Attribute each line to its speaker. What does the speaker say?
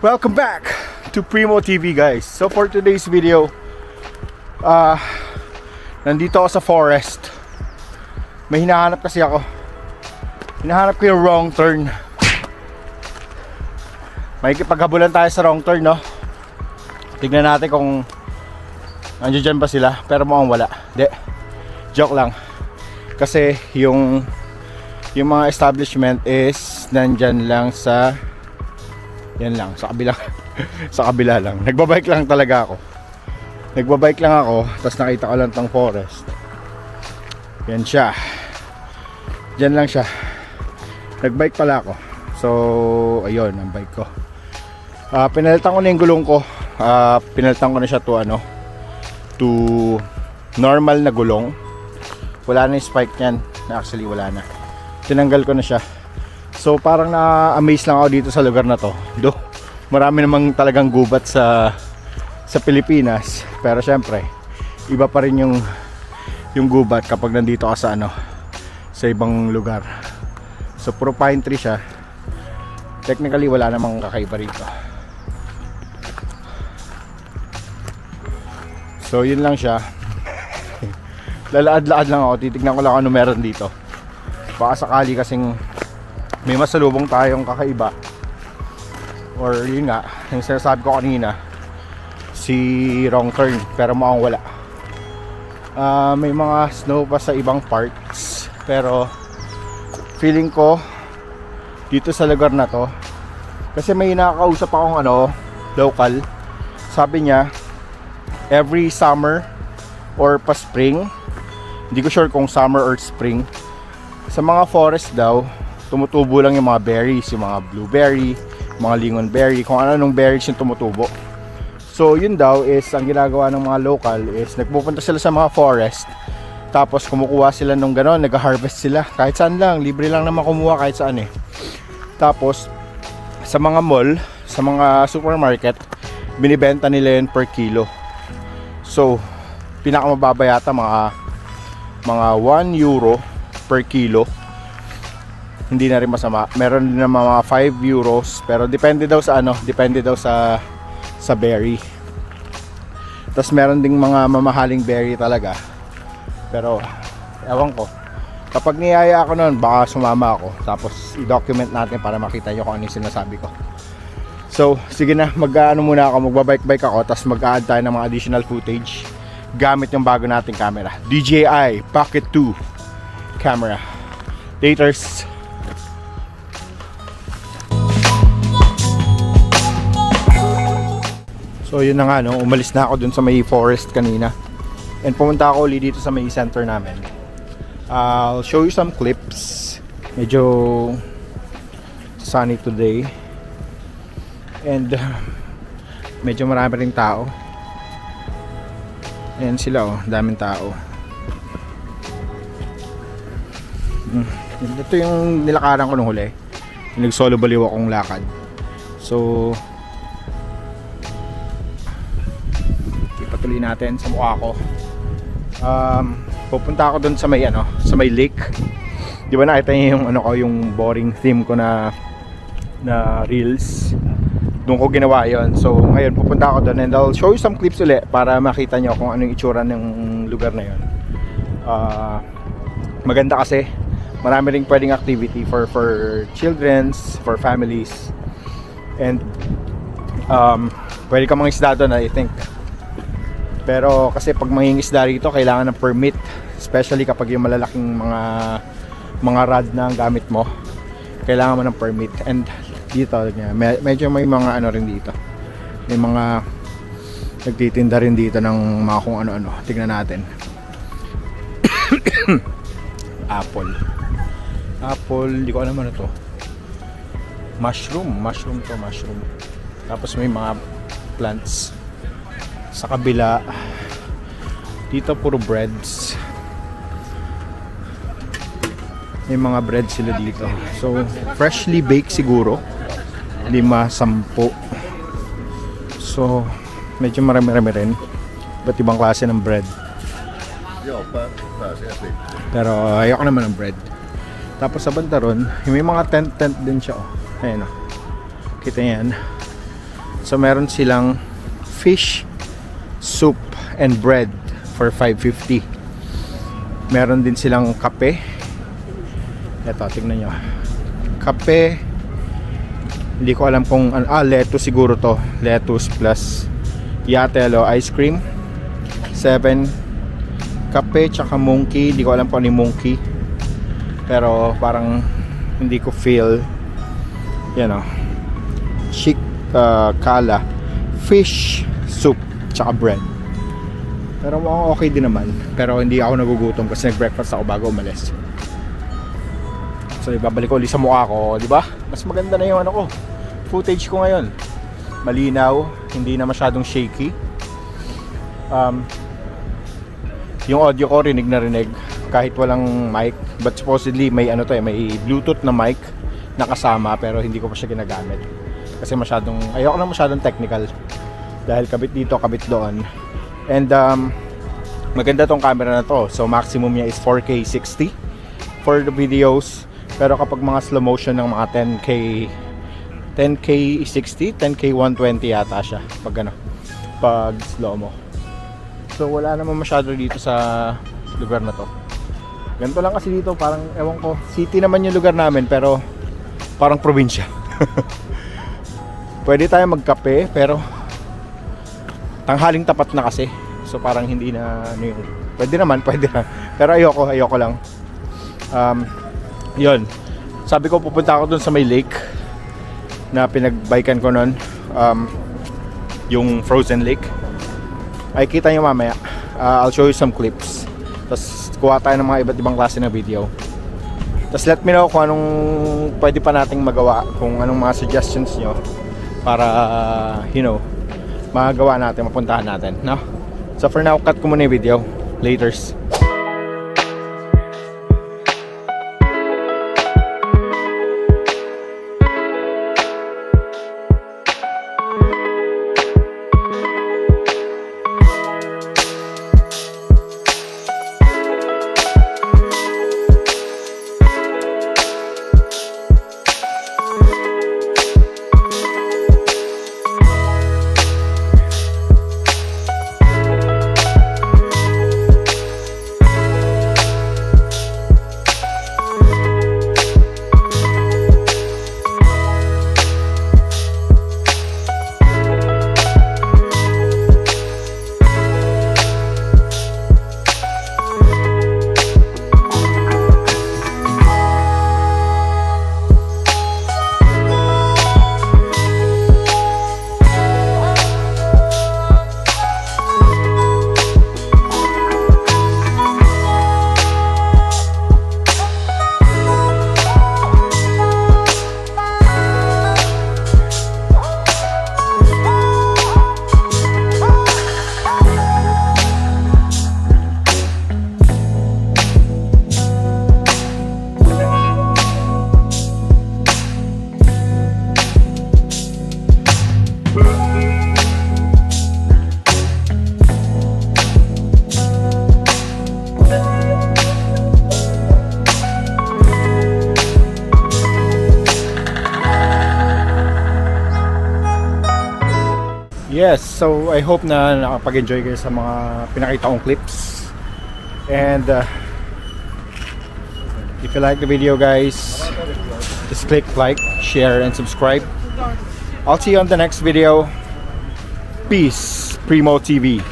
Speaker 1: Welcome back to Primo TV, guys. So for today's video, nandito ako sa forest. May hinahanap kasi ako. Hinahanap ko yung wrong turn. Makikipaghabulan tayo sa wrong turn, no? Tignan natin kung nandiyan ba sila, pero mukhang wala. Hindi, joke lang. Kasi yung mga establishment is nandyan lang sa yan lang, sa kabila. Sa kabila lang. Nagbabike lang talaga ako. Nagbabike lang ako, tapos nakita ko lang tong forest. Yan siya. Diyan lang siya. Nagbike pala ako. So, ayun, ang bike ko. Pinalitan ko na yung gulong ko. Pinalitan ko na siya to normal na gulong. Wala na yung spike niyan. Actually, wala na. Tinanggal ko na siya. So parang na-amaze lang ako dito sa lugar na to. Do, marami namang talagang gubat sa Pilipinas. Pero syempre, iba pa rin yung gubat kapag nandito ka sa ibang lugar. So puro pine tree siya. Technically wala namang kakaiba rito. So yun lang siya. Lalaad-laad lang ako. Titignan ko lang ano meron dito. Baka sakali kasing may masalubong tayong kakaiba, or yun nga, yung sinasabi ko kanina, si wrong turn, pero mukhang wala. May mga snow pa sa ibang parts, pero feeling ko dito sa lugar na to, kasi may nakakausap akong local, sabi niya every summer or pa spring, hindi ko sure kung summer or spring, sa mga forest daw tumutubo lang yung mga berries, yung mga blueberry, mga lingonberry, kung ano-anong berries yung tumutubo. So yun daw is ang ginagawa ng mga local is nagpupunta sila sa mga forest, tapos kumukuha sila nung gano'n, nag-harvest sila kahit saan lang, libre lang naman kumuha kahit saan Tapos sa mga mall, sa mga supermarket, binibenta nila yun per kilo. So pinakamababa yata mga 1 euro per kilo. Hindi na rin masama. Meron din naman mga 5 euros, pero depende daw sa berry. Tapos meron ding mga mamahaling berry talaga. Pero ewan ko. Kapag niyaya ako noon, baka sumama ako. Tapos i-document natin para makita nyo kung ano yung sinasabi ko. So sige na, muna ako, magbabike-bike ako, tapos mag-a-add tayo ng mga additional footage gamit yung bago nating camera, DJI Pocket 2 camera. Laters. So yun na nga, umalis na ako dun sa may forest kanina, and pumunta ako ulit dito sa may center namin. I'll show you some clips. Medyo sunny today, and medyo marami ring tao. Ayan sila, daming tao. Ito yung nilakaran ko nung huli, nagsolo baliw akong lakad. So ipatuloy natin sa mukha ko. Pupunta ako dun sa may lake. Di ba nakita niyo yung yung boring theme ko na reels? Doon ko ginawa yon. So ngayon pupunta ako dun, and I'll show you some clips ulit para makita nyo kung ano yung itsura ng lugar na yon. Maganda kasi marami ring pwedeng activity for children's, for families, and pwede ka mangisda doon, I think. Pero kasi pag mangingisda rito, kailangan ng permit, especially kapag yung malalaking mga rod na ang gamit mo, kailangan mo ng permit. And dito medyo may mga rin dito, may mga nagtitinda rin dito ng mga kung ano-ano. Tignan natin. Apple, hindi ko alam ano to. Mushroom. Tapos may mga plants sa kabila. Dito puro breads. May mga bread sila dito. So freshly baked siguro, 5-10. So medyo marami-rami rin. Iba't ibang klase ng bread. Pero ayoko naman ng bread. Tapos sa banda ron, may mga tent din siya. Ayan o. Kita yan. So meron silang fish, soup, and bread for $5.50. Meron din silang kape. Ito, tingnan nyo. Kape. Hindi ko alam kung lettuce siguro to. Lettuce plus Yatelo ice cream. 7. Kape tsaka monkey. Hindi ko alam kung ano yung monkey. Pero parang hindi ko feel. Yan o. Chick kala. Fish, soup, tsaka bread. Pero mukhang okay din naman. Pero hindi ako nagugutom kasi nag-breakfast ako bago umalis. So ibabalik ko ulit sa mukha ko, di ba? Mas maganda na yung ano ko, footage ko ngayon. Malinaw, hindi na masyadong shaky. Yung audio ko rinig na rinig kahit walang mic. But supposedly may ano to may Bluetooth na mic na kasama pero hindi ko pa siya ginagamit. Kasi ayoko na masyadong technical. Dahil kabit dito, kabit doon. And maganda tong camera na to. So maximum niya is 4K 60 for the videos. Pero kapag mga slow motion ng mga 10K 60, 10K 120 yata siya pag slow mo. So wala naman masyado dito sa lugar na to. Ganito lang kasi dito, parang ewan ko, city naman yung lugar namin pero parang probinsya. Pwede tayo magkape pero tanghaling tapat na kasi. So parang hindi na ano yun. Pwede naman. Pero ayoko lang. Yun. Sabi ko pupunta ako dun sa may lake na pinagbiken ko nun. Yung frozen lake. Ay kita nyo mamaya. I'll show you some clips. Tapos kuha tayo ng mga iba't ibang klase na video. Tapos let me know kung anong pwede pa nating magawa. Kung anong mga suggestions nyo para magawa natin, mapuntahan natin, no? So for now, cut ko muna yung video. Laters. Yes, so I hope na nakapag-enjoy kayo sa mga pinakita kong clips. And if you like the video, guys, just click like, share, and subscribe. I'll see you on the next video. Peace, Primo TV.